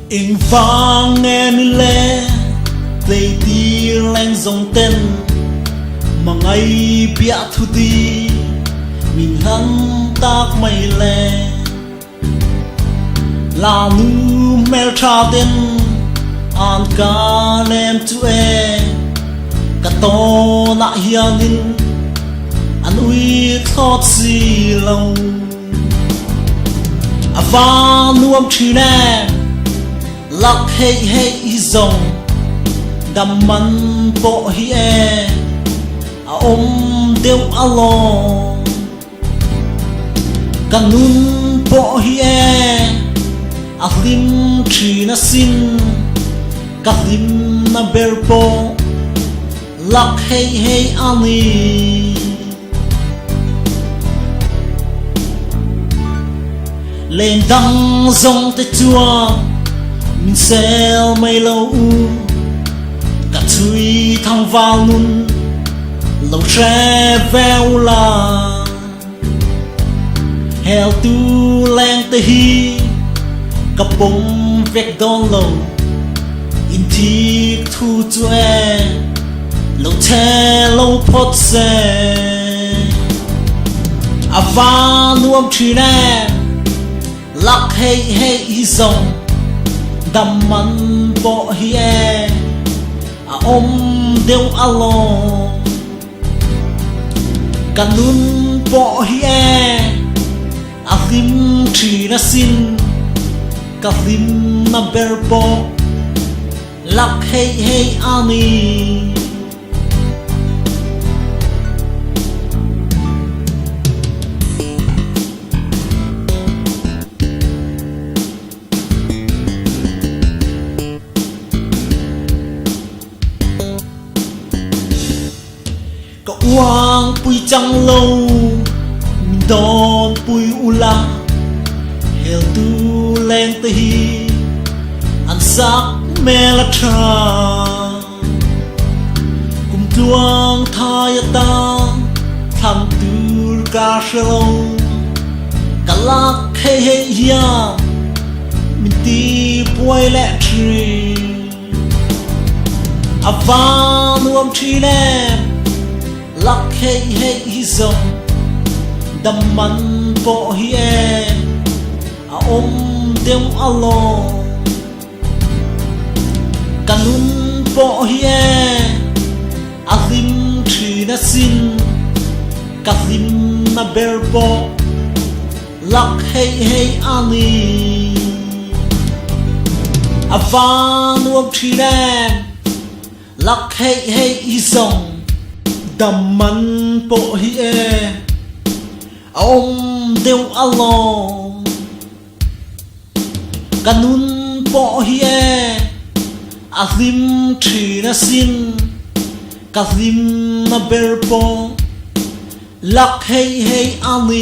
in vang nghe như lẽ tây ti lên dòng tên mà ngay bịa thu ti mình hắn tác mày lẽ là nu mel tra tên an ca nem tu e cả to na hianin an ui thot si lâu và nuông chi nè lắc hey hey dòng đầm mắn bộ hi e đeo alo căn nun bộ hi e lim chi na sin cả lim na berpo lắc hey hey ani lên đăng dòng tới chua mình xeo mây lâu cả thui thăng vào nun lâu tre veo là heo tu lên tới hi cặp bông vẹt đón lâu in thi thu chue lâu tre lâu phốt xe va nuông chi nè lắc hey hey dòng đầm mắn bộ hi e đeo alo cả nun bộ hi e lim chi na sin cả lim na berpo lắc hey hey ani quang pui trăng lâu mình đón pui ula heo tu lên tới hi ăn sắc mẹ la tra cùng tuang thay ta tham tu ca lâu cả lắc hey hey ya mình ti bôi lẹ tri va nuông chi nè lắc hey hey dòng đầm mắn bộ hi e đeo alo cả nun bộ hi e lim chi na sin cả lim na berpo lắc hey hey ani va nuông chi nè lắc hey hey dòng đầm mắn bộ hi e đeo alo cả nun bộ hi e lim chi na sin cả lim na berpo lắc hey hey ani